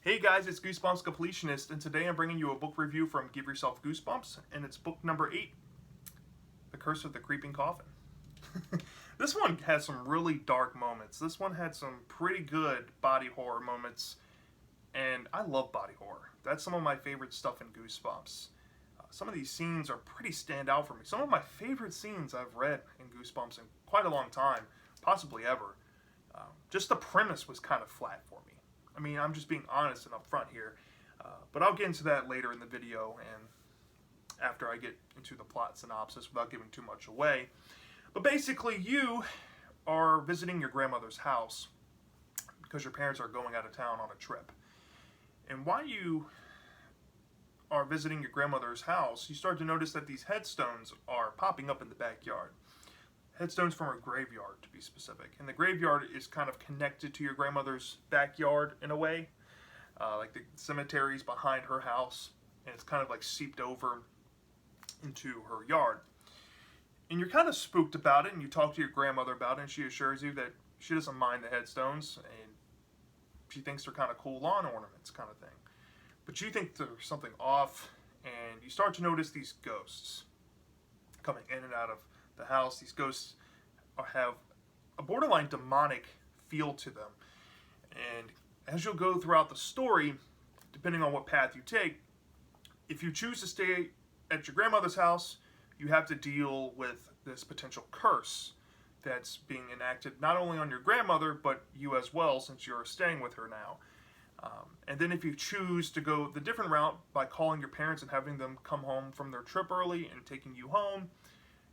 Hey guys, it's Goosebumps Completionist, and today I'm bringing you a book review from Give Yourself Goosebumps, and it's book number 8, The Curse of the Creeping Coffin. This one has some really dark moments. This one had some pretty good body horror moments, and I love body horror. That's some of my favorite stuff in Goosebumps. Some of these scenes are pretty stand out for me. Some of my favorite scenes I've read in Goosebumps in quite a long time, possibly ever. Just the premise was kind of flat for me. I mean, I'm just being honest and upfront here, but I'll get into that later in the video and after I get into the plot synopsis without giving too much away. But basically, you are visiting your grandmother's house because your parents are going out of town on a trip. And while you are visiting your grandmother's house, you start to notice that these headstones are popping up in the backyard. Headstones from a graveyard, to be specific. And the graveyard is kind of connected to your grandmother's backyard in a way. Like the cemetery's behind her house, and it's kind of like seeped over into her yard. And you're kind of spooked about it, and you talk to your grandmother about it, and she assures you that she doesn't mind the headstones, and she thinks they're kind of cool lawn ornaments kind of thing. But you think there's something off, and you start to notice these ghosts coming in and out of the house. These ghosts have a borderline demonic feel to them, and as you'll go throughout the story, depending on what path you take, if you choose to stay at your grandmother's house, you have to deal with this potential curse that's being enacted not only on your grandmother but you as well, since you're staying with her now. And then if you choose to go the different route by calling your parents and having them come home from their trip early and taking you home,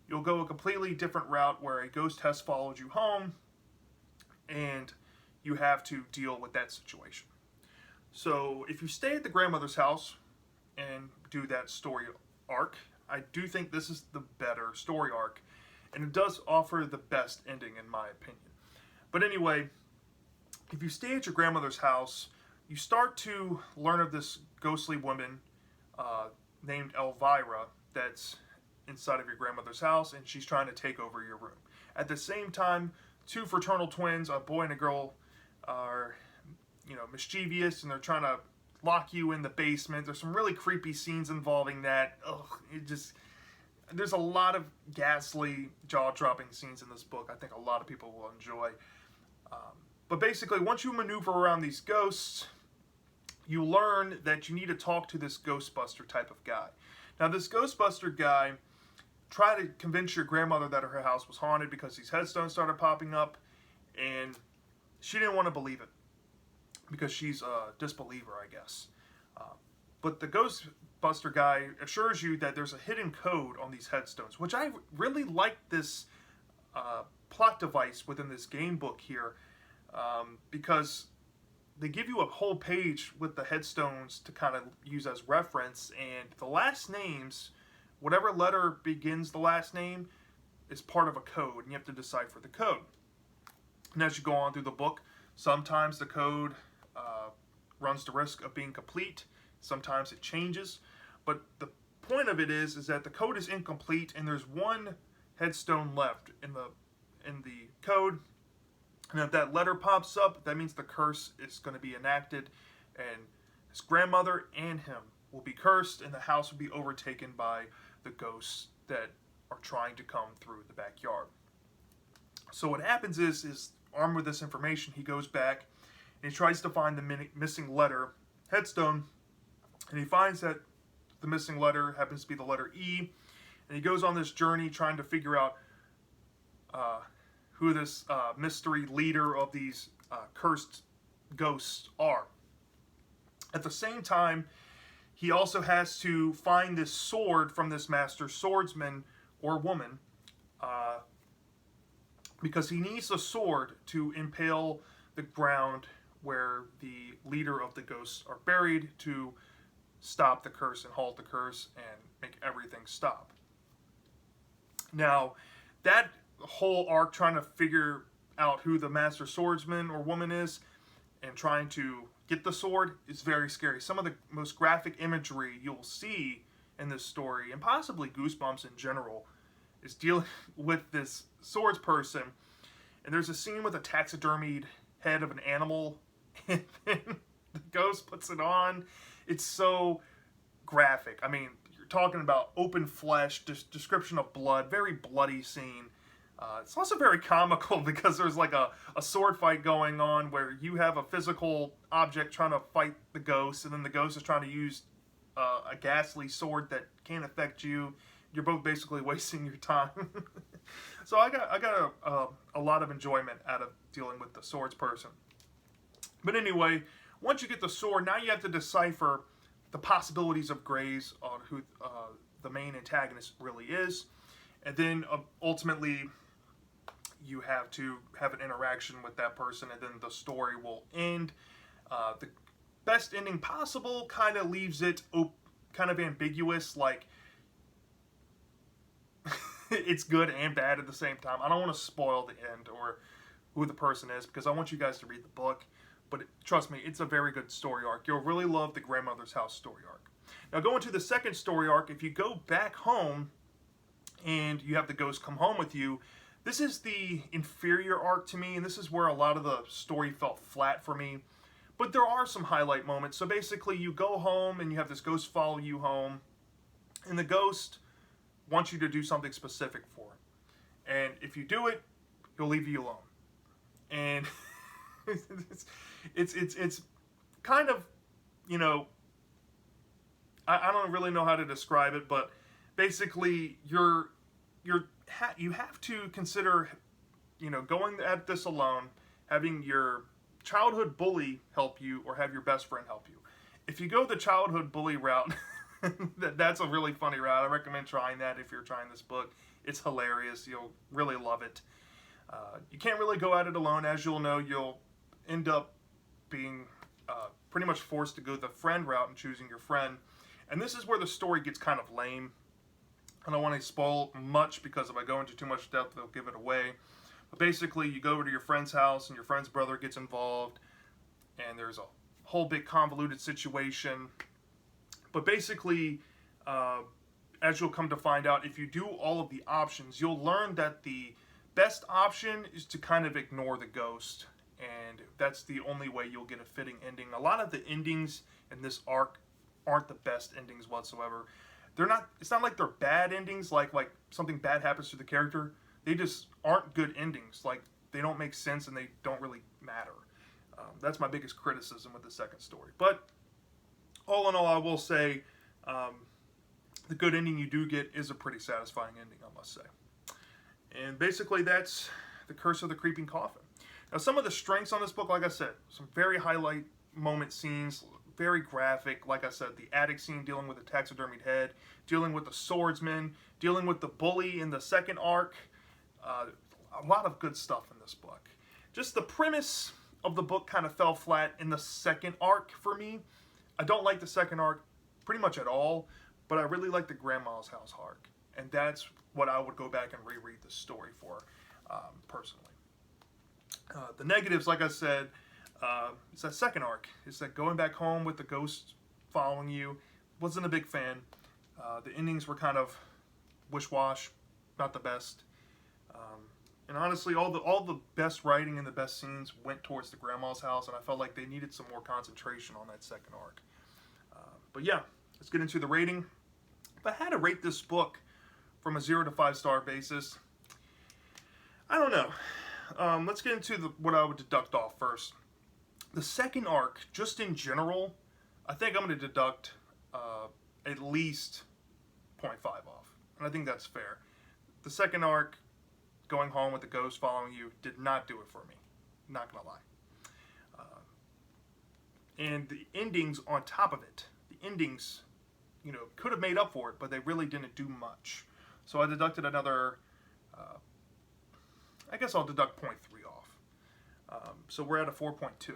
you'll go a completely different route where a ghost has followed you home and you have to deal with that situation. So if you stay at the grandmother's house and do that story arc, I do think this is the better story arc, and it does offer the best ending in my opinion. But anyway, if you stay at your grandmother's house, you start to learn of this ghostly woman named Elvira that's inside of your grandmother's house, and she's trying to take over your room. At the same time, two fraternal twins, a boy and a girl, are mischievous, and they're trying to lock you in the basement. There's some really creepy scenes involving that. There's a lot of ghastly, jaw-dropping scenes in this book. I think a lot of people will enjoy. But basically, once you maneuver around these ghosts, you learn that you need to talk to this Ghostbuster type of guy. Now, this Ghostbuster guy tried to convince your grandmother that her house was haunted because these headstones started popping up, and she didn't want to believe it because she's a disbeliever, I guess. But the Ghostbuster guy assures you that there's a hidden code on these headstones, which I really like this plot device within this game book here, because they give you a whole page with the headstones to kind of use as reference, and the last names, whatever letter begins the last name, is part of a code, and you have to decipher the code. And as you go on through the book, sometimes the code runs the risk of being complete, sometimes it changes, but the point of it is that the code is incomplete, and there's one headstone left in the code. And if that letter pops up, that means the curse is going to be enacted, and his grandmother and him will be cursed, and the house will be overtaken by the ghosts that are trying to come through the backyard. So what happens is armed with this information, he goes back and he tries to find the missing letter headstone, and he finds that the missing letter happens to be the letter E, and he goes on this journey trying to figure out who this mystery leader of these cursed ghosts are. At the same time, he also has to find this sword from this master swordsman or woman, because he needs the sword to impale the ground where the leader of the ghosts are buried to stop the curse and halt the curse and make everything stop. Now, that whole arc trying to figure out who the master swordsman or woman is and trying to get the sword is very scary. Some of the most graphic imagery you'll see in this story, and possibly Goosebumps in general, is dealing with this swords person. And there's a scene with a taxidermied head of an animal, and then the ghost puts it on. It's so graphic. I mean, you're talking about open flesh, description of blood, very bloody scene. It's also very comical because there's like a sword fight going on where you have a physical object trying to fight the ghost, and then the ghost is trying to use a ghastly sword that can't affect you. You're both basically wasting your time. So I got a lot of enjoyment out of dealing with the swords person. But anyway, once you get the sword, now you have to decipher the possibilities of grays on who the main antagonist really is. And then ultimately, you have to have an interaction with that person, and then the story will end. The best ending possible kind of leaves it kind of ambiguous, like it's good and bad at the same time. I don't want to spoil the end or who the person is because I want you guys to read the book. But trust me, it's a very good story arc. You'll really love the grandmother's house story arc. Now going to the second story arc, if you go back home and you have the ghost come home with you, this is the inferior arc to me, and this is where a lot of the story felt flat for me. But there are some highlight moments. So basically, you go home and you have this ghost follow you home, and the ghost wants you to do something specific for it. And if you do it, he'll leave you alone. And it's kind of, you know, I don't really know how to describe it, but basically you have to consider, you know, going at this alone, having your childhood bully help you, or have your best friend help you. If you go the childhood bully route, that's a really funny route. I recommend trying that if you're trying this book. It's hilarious. You'll really love it. You can't really go at it alone. As you'll know, you'll end up being pretty much forced to go the friend route and choosing your friend. And this is where the story gets kind of lame. I don't want to spoil much because if I go into too much depth, they'll give it away. But basically, you go over to your friend's house and your friend's brother gets involved, and there's a whole big convoluted situation. But basically, as you'll come to find out, if you do all of the options, you'll learn that the best option is to kind of ignore the ghost, and that's the only way you'll get a fitting ending. A lot of the endings in this arc aren't the best endings whatsoever. It's not like they're bad endings, like something bad happens to the character. They just aren't good endings. Like, they don't make sense and they don't really matter. That's my biggest criticism with the second story. But all in all, I will say the good ending you do get is a pretty satisfying ending, I must say. And basically, that's The Curse of the Creeping Coffin. Now, some of the strengths on this book, like I said, some very highlight moment scenes, very graphic. Like I said, the attic scene dealing with the taxidermied head, dealing with the swordsman, dealing with the bully in the second arc. A lot of good stuff in this book. Just the premise of the book kind of fell flat in the second arc for me. I don't like the second arc pretty much at all, but I really like the Grandma's House arc. And that's what I would go back and reread the story for, personally. The negatives, like I said, it's that second arc. It's that going back home with the ghost following you. Wasn't a big fan. The endings were kind of wish-wash, not the best. And honestly, all the best writing and the best scenes went towards the Grandma's house, and I felt like they needed some more concentration on that second arc. But yeah, let's get into the rating. If I had to rate this book from a 0 to 5 star basis, I don't know. Let's get into what I would deduct off first. The second arc, just in general, I think I'm going to deduct at least 0.5 off. And I think that's fair. The second arc, going home with the ghost following you, did not do it for me. Not going to lie. And the endings on top of it, the endings, you know, could have made up for it, but they really didn't do much. So I deducted another, I guess I'll deduct 0.3 off. So we're at a 4.2.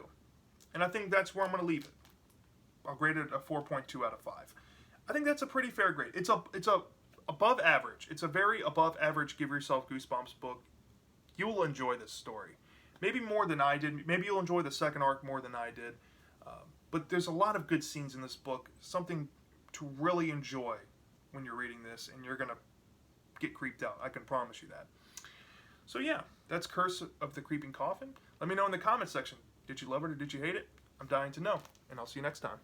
And I think that's where I'm going to leave it. I'll grade it a 4.2 out of 5. I think that's a pretty fair grade. It's a above average. It's a very above average Give Yourself Goosebumps book. You will enjoy this story. Maybe more than I did. Maybe you'll enjoy the second arc more than I did. But there's a lot of good scenes in this book. Something to really enjoy when you're reading this, and you're going to get creeped out. I can promise you that. So yeah, that's Curse of the Creeping Coffin. Let me know in the comment section. Did you love it or did you hate it? I'm dying to know, and I'll see you next time.